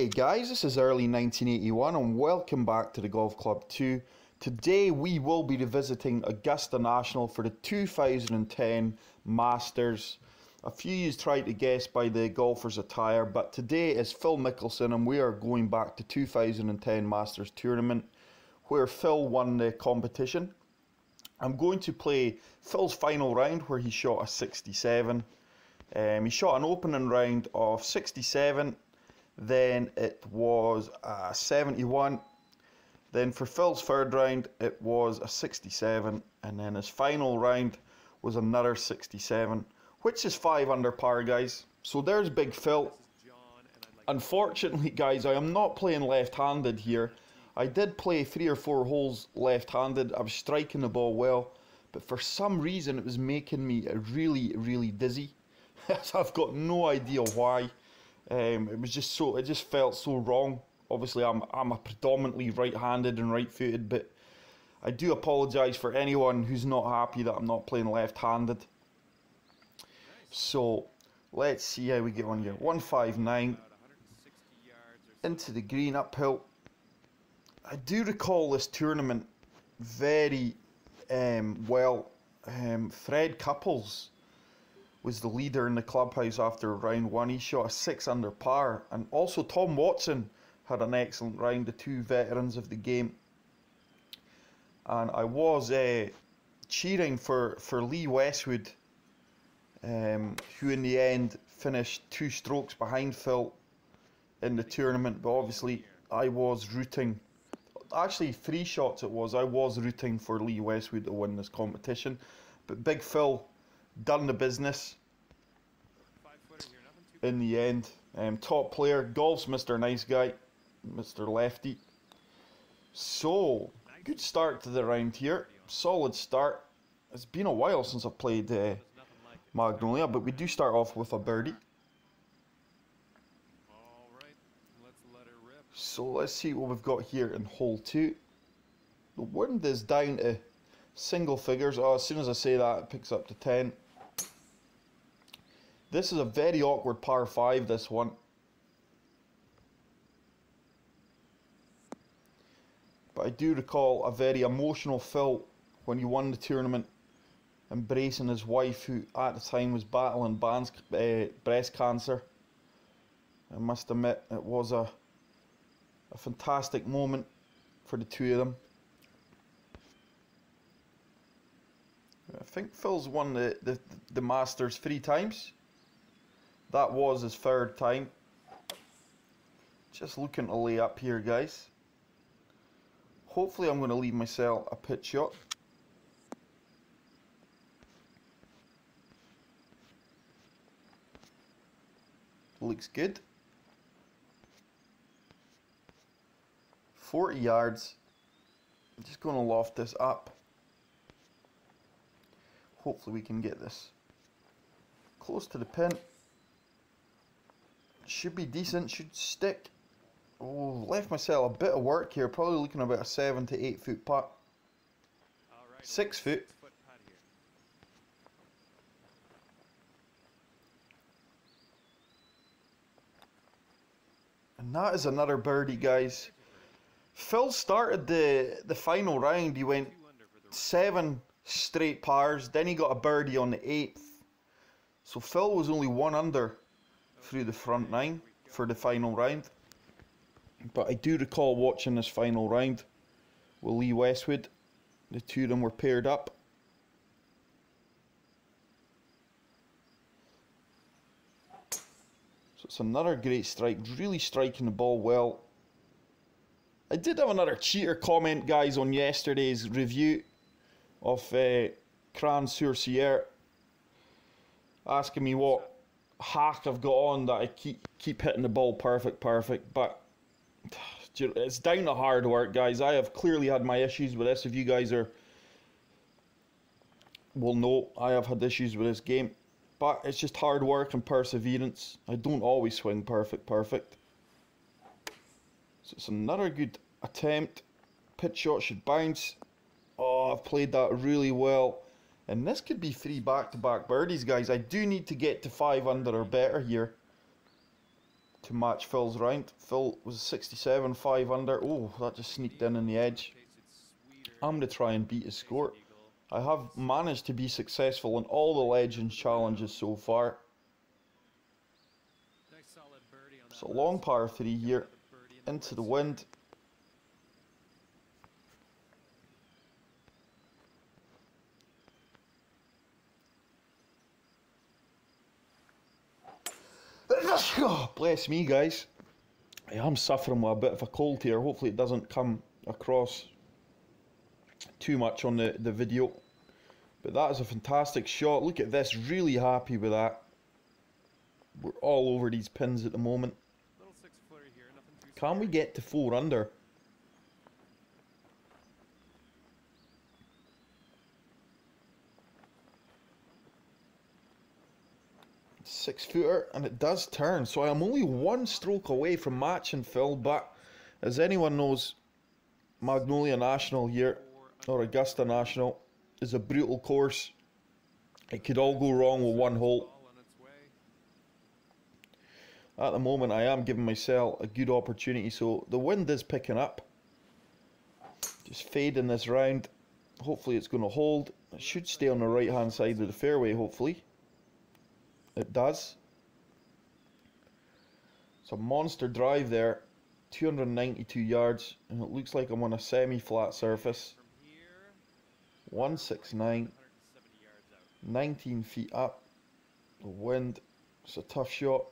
Hey guys, this is early 1981 and welcome back to the Golf Club 2. Today we will be revisiting Augusta National for the 2010 Masters. A few of you tried to guess by the golfer's attire, but today is Phil Mickelson and we are going back to 2010 Masters tournament where Phil won the competition. I'm going to play Phil's final round where he shot a 67. He shot an opening round of 67. Then it was a 71. Then for Phil's third round it was a 67, and then his final round was another 67, which is 5 under par, guys. So there's Big Phil. Unfortunately, guys, I am not playing left-handed here. I did play 3 or 4 holes left-handed. I was striking the ball well, but for some reason it was making me really dizzy. I've got no idea why. It just felt so wrong. Obviously I'm a predominantly right-handed and right-footed, but I do apologise for anyone who's not happy that I'm not playing left-handed. So let's see how we get on here. 159 into the green, uphill. I do recall this tournament very well. Fred Couples was the leader in the clubhouse after round 1. He shot a 6 under par, and also Tom Watson had an excellent round, the two veterans of the game. And I was cheering for Lee Westwood, who in the end finished 2 strokes behind Phil in the tournament, but obviously I was rooting, actually 3 shots it was, I was rooting for Lee Westwood to win this competition, but Big Phil done the business in the end. Top player, golf's Mr. Nice Guy, Mr. Lefty. So, good start to the round here, solid start. It's been a while since I've played Magnolia, but we do start off with a birdie. So let's see what we've got here in hole 2. The wind is down to single figures. Oh, as soon as I say that, it picks up to 10. This is a very awkward par 5, this one. But I do recall a very emotional Phil when he won the tournament, embracing his wife, who at the time was battling breast cancer. I must admit, it was a fantastic moment for the two of them. I think Phil's won the Masters 3 times. That was his 3rd time. Just looking to lay up here, guys. Hopefully I'm going to leave myself a pitch shot. Looks good. 40 yards. I'm just going to loft this up. Hopefully we can get this close to the pin. Should be decent, should stick. Oh, left myself a bit of work here. Probably looking about a 7 to 8 foot putt. 6 foot. And that is another birdie, guys. Phil started the final round. He went 7 straight pars. Then he got a birdie on the 8th. So Phil was only 1 under through the front 9 for the final round. But I do recall watching this final round with Lee Westwood. The two of them were paired up. So it's another great strike, really striking the ball well. I did have another cheater comment, guys, on yesterday's review of Cran-sur-Sierre, asking me what hack I've got on that I keep hitting the ball perfect, but it's down to hard work, guys. I have clearly had my issues with this. If you guys will know, I have had issues with this game, but it's just hard work and perseverance. I don't always swing perfect. So it's another good attempt. Pitch shot should bounce. Oh, I've played that really well. And this could be 3 back-to-back birdies, guys. I do need to get to 5 under or better here. to match Phil's round. Phil was 67, 5 under. Oh, that just sneaked in the edge. I'm going to try and beat his score. I have managed to be successful in all the Legends challenges so far. It's a long par 3 here, into the wind. Oh, bless me, guys. I am suffering with a bit of a cold here. Hopefully it doesn't come across too much on the video. But that is a fantastic shot. Look at this. Really happy with that. We're all over these pins at the moment. Can we get to 4 under? Six footer, and it does turn, so I am only 1 stroke away from matching Phil. But as anyone knows, Magnolia National here, or Augusta National, is a brutal course. It could all go wrong with 1 hole. At the moment I am giving myself a good opportunity, so the wind is picking up. Just fading this round. Hopefully it's going to hold. It should stay on the right hand side of the fairway, hopefully. It does. It's a monster drive there. 292 yards, and it looks like I'm on a semi-flat surface. 169. 19 feet up. The wind. It's a tough shot.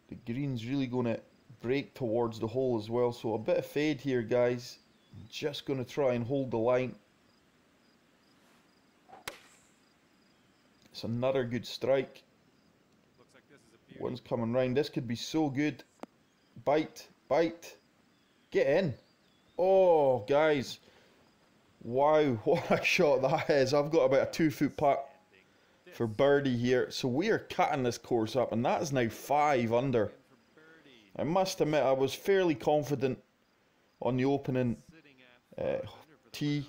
The green's really going to break towards the hole as well, so a bit of fade here, guys. I'm just going to try and hold the line. It's another good strike. One's coming round. This could be so good. Bite, bite. Get in. Oh, guys. Wow, what a shot that is. I've got about a 2 foot putt for birdie here. So we are cutting this course up, and that is now 5 under. I must admit, I was fairly confident on the opening tee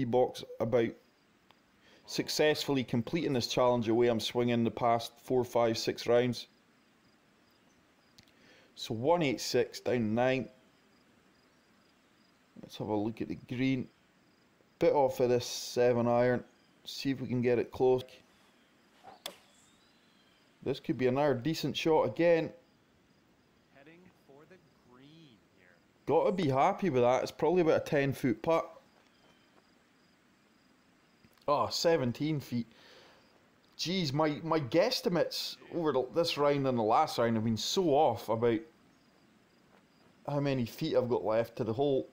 box about successfully completing this challenge the way I'm swinging the past 4, 5, 6 rounds. So 186 down 9. Let's have a look at the green. Bit off of this 7 iron. See if we can get it close. This could be another decent shot again. Heading for the green here. Got to be happy with that. It's probably about a 10 foot putt. Oh, 17 feet. Geez, my guesstimates over this round and the last round have been so off about how many feet I've got left to the hole.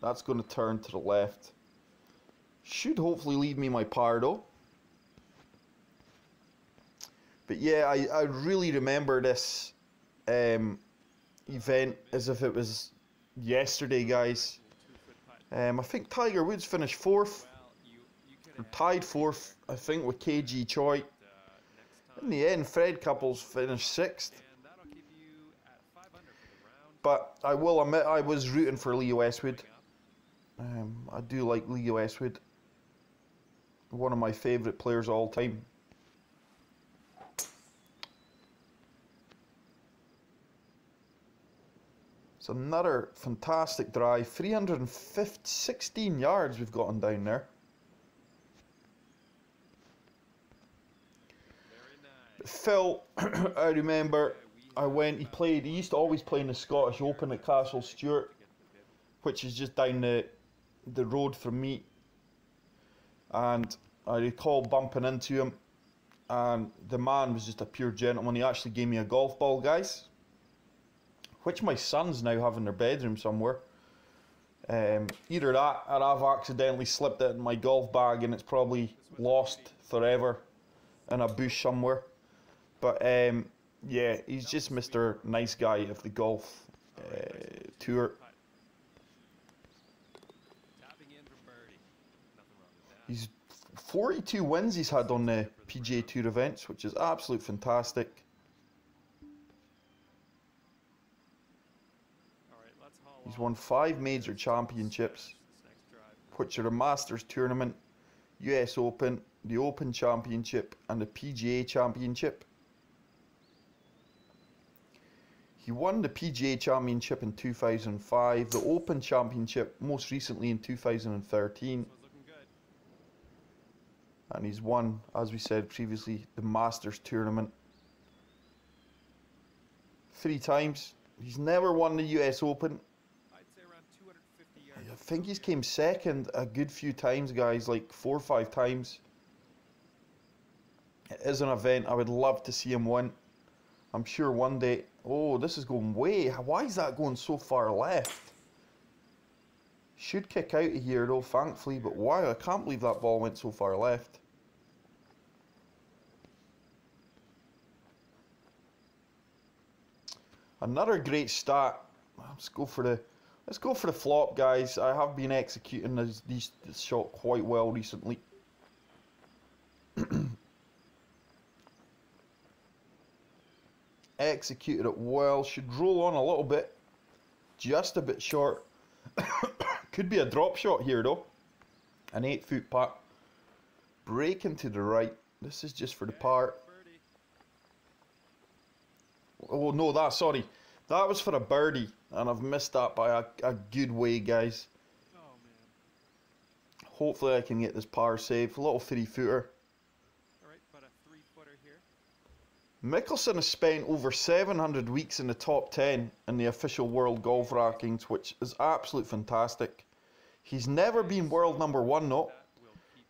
That's going to turn to the left. Should hopefully lead me my par though. But yeah, I really remember this event as if it was yesterday, guys. I think Tiger Woods finished 4th. Or tied 4th, I think, with KG Choi. In the end, Fred Couples finished 6th. But I will admit, I was rooting for Lee Westwood. I do like Lee Westwood. One of my favourite players of all time. It's another fantastic drive. 316 yards we've gotten down there. Phil, I remember he used to always play in the Scottish Open at Castle Stewart, which is just down the road from me. And I recall bumping into him, and the man was just a pure gentleman. He actually gave me a golf ball, guys, which my sons now have in their bedroom somewhere. Either that, or I've accidentally slipped it in my golf bag and it's probably lost forever in a bush somewhere. But yeah, he's just Mr. Nice Guy of the golf tour. He's 42 wins he's had on the PGA Tour events, which is absolute fantastic. He's won 5 major championships, which are a Masters tournament, US Open, the Open Championship and the PGA Championship. He won the PGA Championship in 2005, the Open Championship most recently in 2013. And he's won, as we said previously, the Masters tournament 3 times. He's never won the US Open. I'd say around 250 yards. I think he's came second a good few times, guys, like 4 or 5 times. It is an event I would love to see him win. I'm sure one day. Oh, this is going way. Why is that going so far left? Should kick out of here though, thankfully. But wow, I can't believe that ball went so far left. Another great stat. Let's go for the flop, guys. I have been executing this shot quite well recently. Executed it well. Should roll on a little bit. Just a bit short. Could be a drop shot here though. An 8-foot putt. Breaking to the right. This is just for the par. Oh no, sorry. That was for a birdie. And I've missed that by a good way, guys. Oh, man. Hopefully I can get this par safe. A little 3-footer. Alright, about a 3-footer here. Mickelson has spent over 700 weeks in the top 10 in the official world golf rankings, which is absolutely fantastic. He's never been world number 1 though.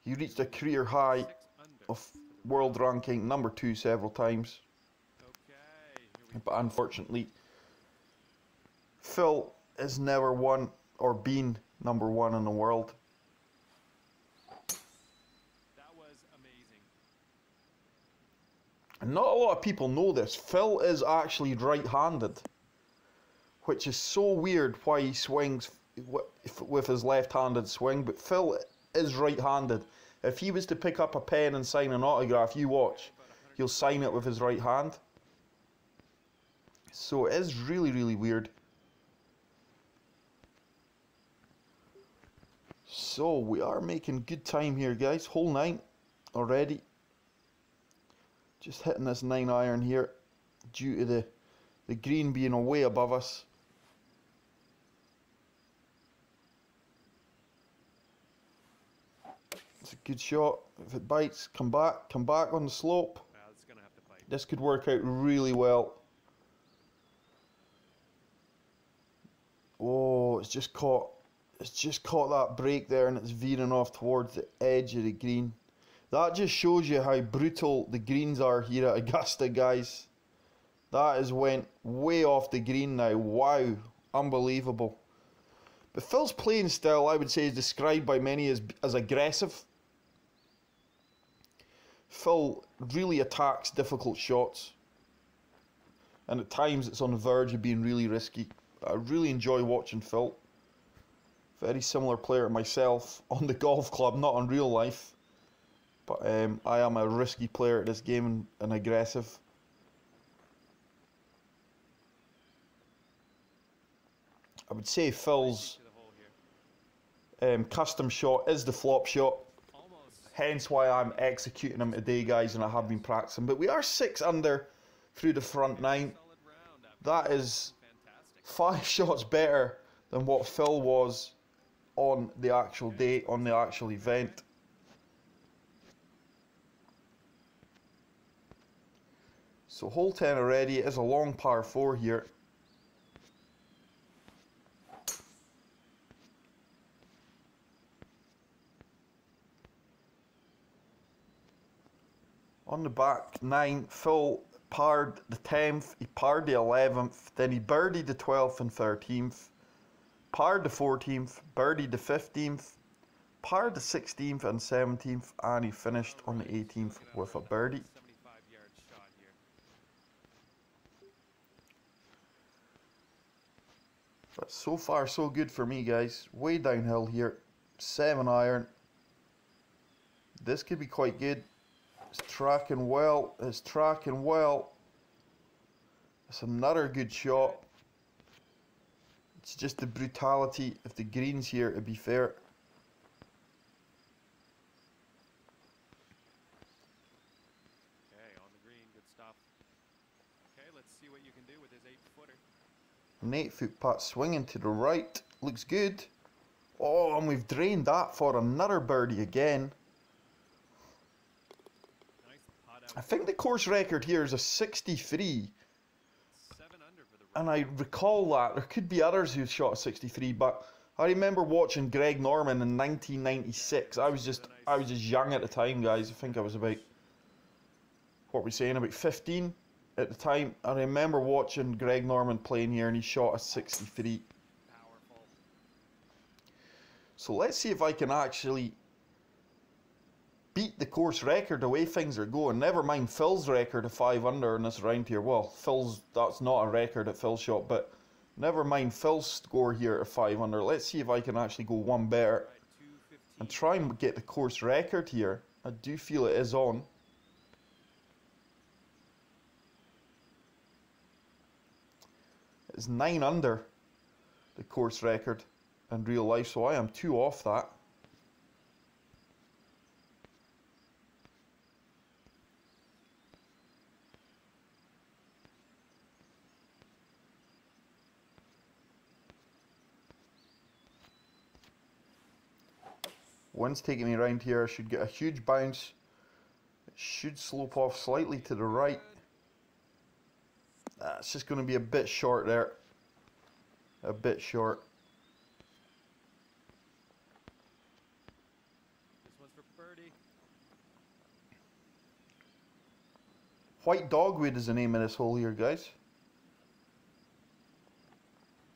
He reached a career high of world ranking number 2 several times. But unfortunately, Phil has never won or been number 1 in the world. That was amazing. And not a lot of people know this. Phil is actually right-handed, which is so weird why he swings with his left-handed swing. But Phil is right-handed. If he was to pick up a pen and sign an autograph, you watch, he'll sign it with his right hand. So it is really, really weird. So we are making good time here, guys. Hole 9 already. Just hitting this 9-iron here due to the green being way above us. It's a good shot. If it bites, come back on the slope. It's gonna have to bite. This could work out really well. Oh, it's just caught that break there and it's veering off towards the edge of the green. That just shows you how brutal the greens are here at Augusta, guys. That has went way off the green now. Wow, unbelievable. But Phil's playing style, I would say, is described by many as aggressive. Phil really attacks difficult shots. And at times it's on the verge of being really risky. I really enjoy watching Phil. Very similar player to myself on the golf club, not in real life. But I am a risky player at this game and aggressive. I would say Phil's custom shot is the flop shot. Hence why I'm executing him today, guys, and I have been practicing. But we are 6 under through the front 9. That is 5 shots better than what Phil was on the actual day, on the actual event. So hole 10 already. It is a long par 4 here. On the back 9, Phil parred the 10th, he parred the 11th, then he birdied the 12th and 13th, parred the 14th, birdied the 15th, parred the 16th and 17th, and he finished on the 18th with a birdie. But so far so good for me, guys. Way downhill here, 7-iron. This could be quite good. It's tracking well, it's tracking well. It's another good shot. It's just the brutality of the greens here, to be fair. An 8-foot putt swinging to the right. Looks good. Oh, and we've drained that for another birdie again. Nice putt out. I think the course record here is a 63. 7 under for the And I recall that. There could be others who shot a 63, but I remember watching Greg Norman in 1996. I was just young at the time, guys. I think I was about, what were we saying, about 15 at the time. I remember watching Greg Norman playing here and he shot a 63. powerful. So let's see if I can actually beat the course record the way things are going. Never mind Phil's record of 5 under in this round here. Well, that's not a record that Phil shot, but never mind Phil's score here at 5 under. Let's see if I can actually go one better Right, 215. and try and get the course record here. I do feel it is on. It's 9 under the course record in real life, so I am 2 off that. Wind's taking me around here. I should get a huge bounce. It should slope off slightly to the right. It's just going to be a bit short there. A bit short. This one's for birdie. White Dogwood is the name of this hole here, guys.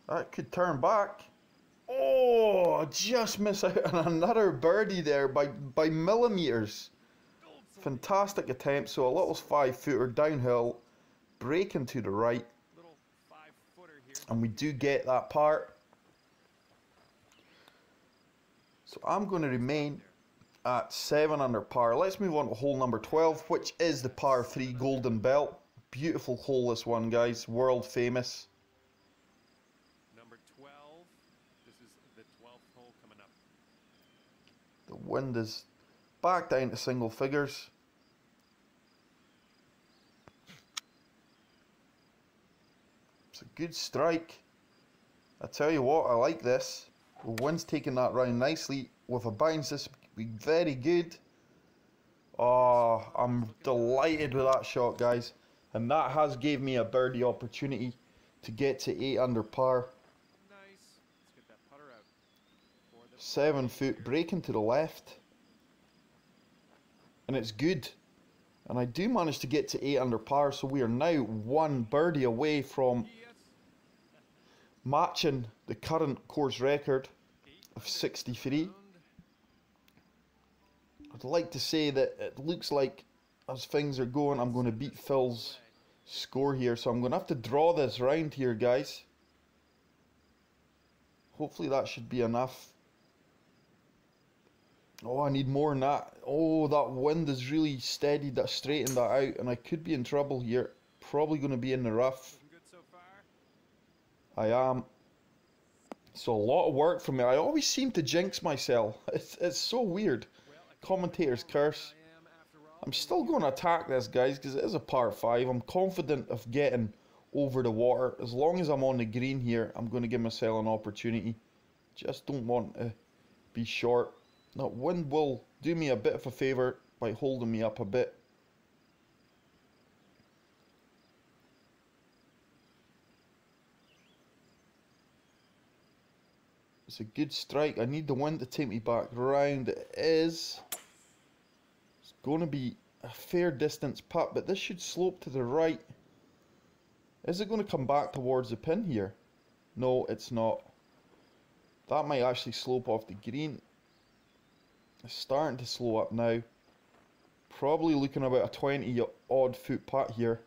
That could turn back. Oh, just miss out on another birdie there by millimeters. Fantastic attempt. So a little 5-footer downhill, breaking to the right, Little 5-footer here. and we do get that part. So I'm going to remain at 7 under par. Let's move on to hole number 12, which is the par 3 Golden Belt. Beautiful hole, this one, guys. World famous. Number 12. This is the 12th hole coming up. The wind is back down to single figures. It's a good strike. I tell you what, I like this. The wind's taking that round nicely with a bounce. This would be very good. Oh, I'm delighted with that shot, guys. And that has gave me a birdie opportunity to get to 8 under par. Nice. Let's get that putter out. For the 7 foot breaking to the left. And it's good. And I do manage to get to 8 under par, so we are now 1 birdie away from yes. matching the current course record 8 of 63. round. I'd like to say that it looks like, as things are going, I'm going to beat Phil's score here, so I'm going to have to draw this round here, guys. Hopefully that should be enough. Oh, I need more than that. Oh, that wind has really steadied that, straightened that out, and I could be in trouble here. Probably going to be in the rough. Looking good so far. I am. So a lot of work from me. I always seem to jinx myself. It's so weird. Well, I Commentator's curse. I am after all. I'm still going to attack this, guys, because it is a par 5. I'm confident of getting over the water. As long as I'm on the green here, I'm going to give myself an opportunity. Just don't want to be short. That wind will do me a bit of a favour by holding me up a bit. It's a good strike. I need the wind to take me back round. It is. It's going to be a fair distance putt, but this should slope to the right. Is it going to come back towards the pin here? No, it's not. That might actually slope off the green. It's starting to slow up now. Probably looking about a 20 odd foot putt here.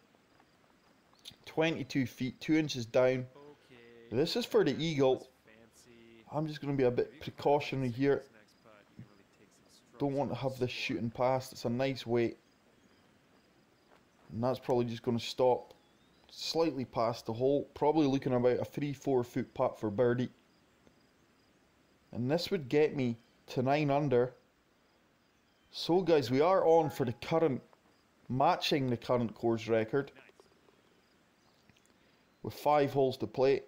22 feet, 2 inches down. Okay. This is for the eagle. Fancy. I'm just going to be a bit precautionary here. This next putt, you can really take some strokes Don't want to off have the this score. shooting past. It's a nice weight. And that's probably just going to stop slightly past the hole. Probably looking about a 3-4 foot putt for birdie. And this would get me to 9 under. So guys, we are on for the current, matching the current course record. Nice. With 5 holes to play.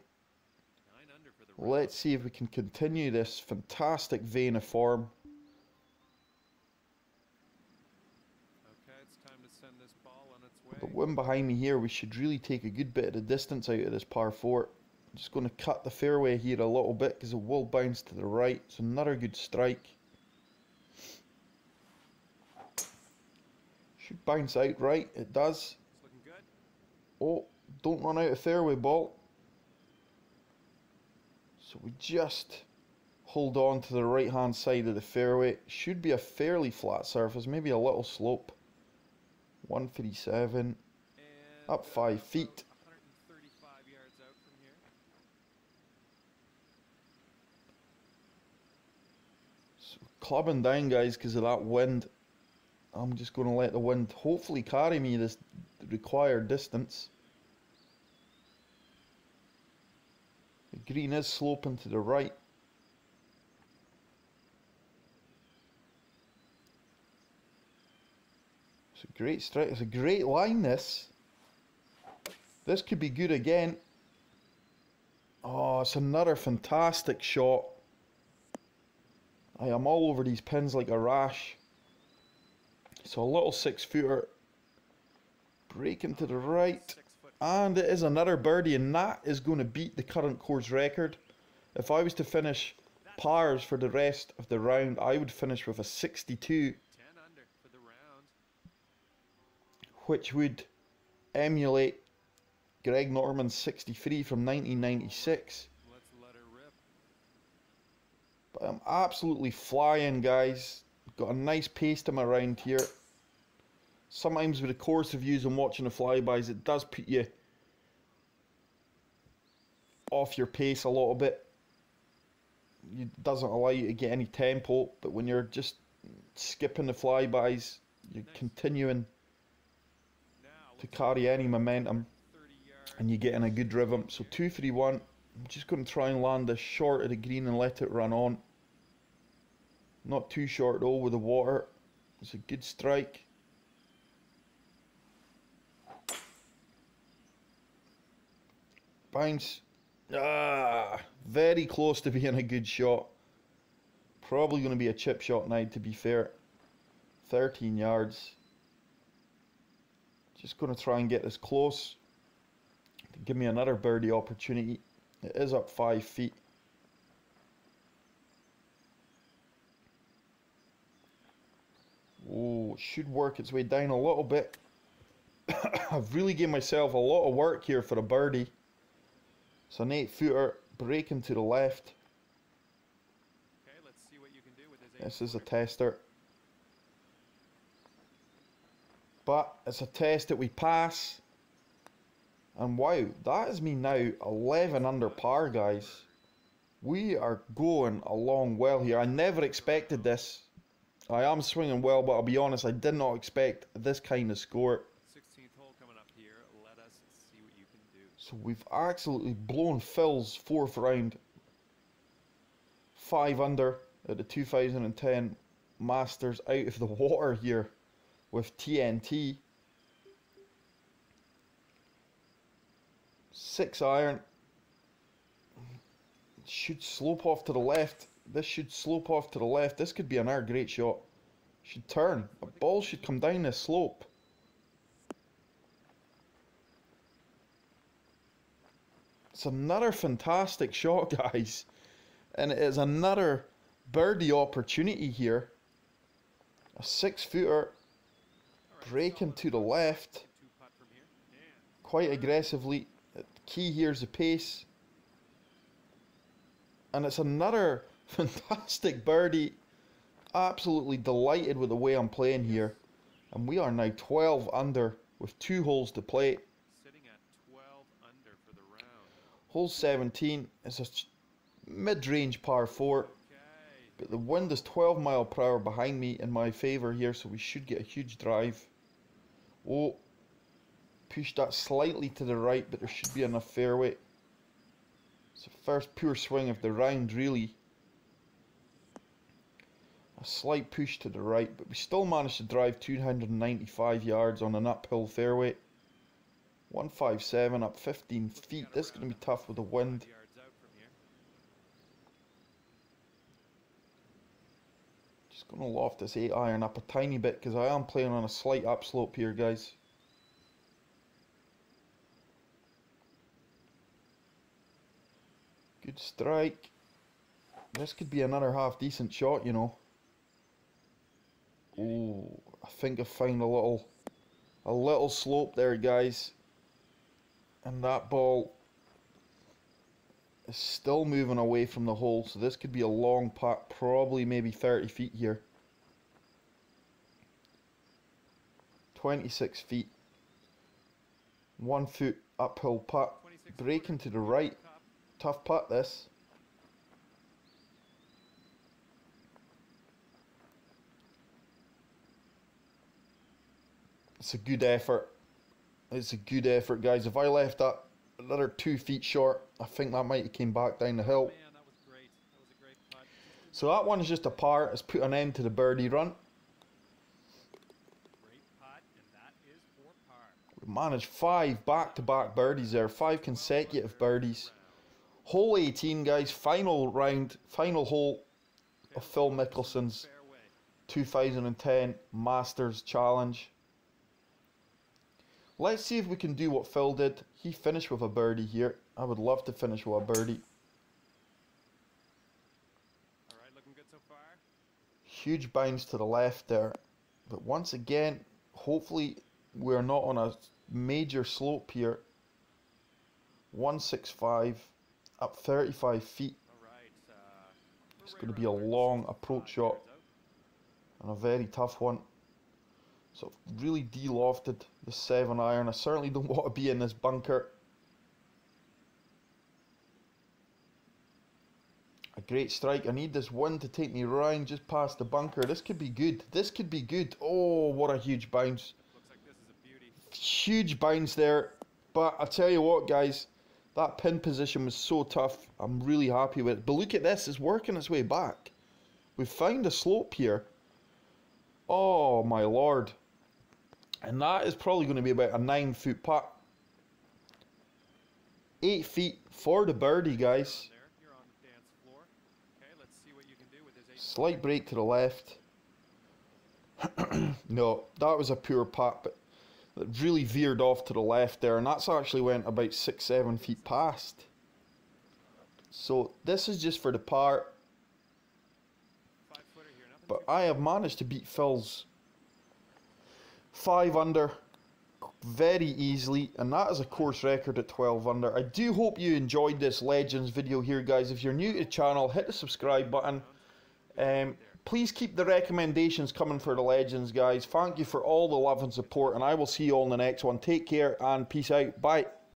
for the round. Let's see if we can continue this fantastic vein of form. Okay, it's time to send this ball on its way. The wind behind me here, we should really take a good bit of the distance out of this par 4. I'm just going to cut the fairway here a little bit because it will bounce to the right. It's another good strike. Should bounce out right, it does. It's looking good. Oh, don't run out of fairway, ball. So we just hold on to the right hand side of the fairway. Should be a fairly flat surface, maybe a little slope. 137, And up 5 feet. 135 yards out from here. So clubbing down, guys, because of that wind. I'm just going to let the wind hopefully carry me this required distance. The green is sloping to the right. It's a great strike. It's a great line, this. This could be good again. Oh, it's another fantastic shot. I am all over these pins like a rash. So a little 6-footer. Breaking to the right. 6 foot. And it is another birdie, and that is going to beat the current course record. If I was to finish pars for the rest of the round, I would finish with a 62, 10 under for the round. which would emulate Greg Norman's 63 from 1996. Let's let her rip. But I'm absolutely flying, guys. Got a nice pace to my round here. Sometimes with the course reviews and watching the flybys, it does put you off your pace a little bit. It doesn't allow you to get any tempo, but when you're just skipping the flybys, you're continuing Now, to carry any momentum, 30 yards. and you get in a good rhythm. So 2-3-1. I'm just going to try and land this short of the green and let it run on. Not too short though with the water. It's a good strike. Bounce. Ah, very close to being a good shot. Probably going to be a chip shot now, to be fair. 13 yards. Just going to try and get this close to give me another birdie opportunity. It is up 5 feet. Oh, it should work its way down a little bit. I've really given myself a lot of work here for a birdie. It's an 8-footer, breaking to the left. Okay, let's see what you can do with this. This is a tester. But it's a test that we pass. And wow, that is me now 11 under par, guys. We are going along well here. I never expected this. I am swinging well, but I'll be honest, I did not expect this kind of score. 16th hole coming up here. Let us see what you can do. So we've absolutely blown Phil's 4th round. 5 under at the 2010 Masters out of the water here with TNT. 6 iron. Should slope off to the left. This should slope off to the left. This could be another great shot. Should turn. A ball should come down this slope. It's another fantastic shot, guys. And it is another birdie opportunity here. A 6-footer breaking to the left. 2 putt from here. And Quite aggressively. The key here is the pace. And it's another fantastic birdie. Absolutely delighted with the way I'm playing here. And we are now 12 under with 2 holes to play. sitting at 12 under for the round. Hole 17 is a mid-range par 4. Okay. But the wind is 12 mile per hour behind me in my favour here, so we should get a huge drive. Oh, push that slightly to the right, but there should be enough fairway. It's the first pure swing of the round, really. A slight push to the right, but we still managed to drive 295 yards on an uphill fairway. 157 up 15 feet. This is going to be tough with the wind. 5 yards out from here. Just going to loft this 8 iron up a tiny bit because I am playing on a slight upslope here, guys. Good strike. This could be another half decent shot, you know. Oh, I think I found a little slope there, guys. And that ball is still moving away from the hole, so this could be a long putt, probably maybe 30 feet here. 26 feet. 1 foot uphill putt. Breaking to the right. Tough putt, this. It's a good effort. It's a good effort, guys. If I left that another 2 feet short, I think that might have came back down the hill. Man, that was great. That was a great putt. So that one is just a par. It's put an end to the birdie run. Great putt, and that is for par. We managed 5 back-to-back birdies there. 5 consecutive birdies. Hole 18, guys. Final round, final hole of Phil Mickelson's Fairway. 2010 Masters Challenge. Let's see if we can do what Phil did. He finished with a birdie here. I would love to finish with a birdie. All right, looking good so far. Huge bounce to the left there. But once again, hopefully we're not on a major slope here. 165, up 35 feet. All right. It's going to be a long approach shot and a very tough one. So really de-lofted the 7 iron. I certainly don't want to be in this bunker. A great strike. I need this wind to take me round just past the bunker. This could be good. This could be good. Oh, what a huge bounce. Looks like this is a beauty. Huge bounce there. But I tell you what, guys, that pin position was so tough. I'm really happy with it. But look at this. It's working its way back. We've found a slope here. Oh, my lord. And that is probably going to be about a 9 foot putt. 8 feet for the birdie, guys. There, you're on the dance floor. Okay, let's see what you can do with this 8. Slight break to the left. No, that was a pure putt, but it really veered off to the left there. And that's actually went about 6-7 feet past. So this is just for the par. 5-footer here, nothing But too I have managed to beat Phil's 5 under very easily, and that is a course record at 12 under. I do hope you enjoyed this Legends video here, guys. If you're new to the channel, hit the subscribe button. Please keep the recommendations coming for the Legends, guys. Thank you for all the love and support, and I will see you all in the next one. Take care and peace out. Bye.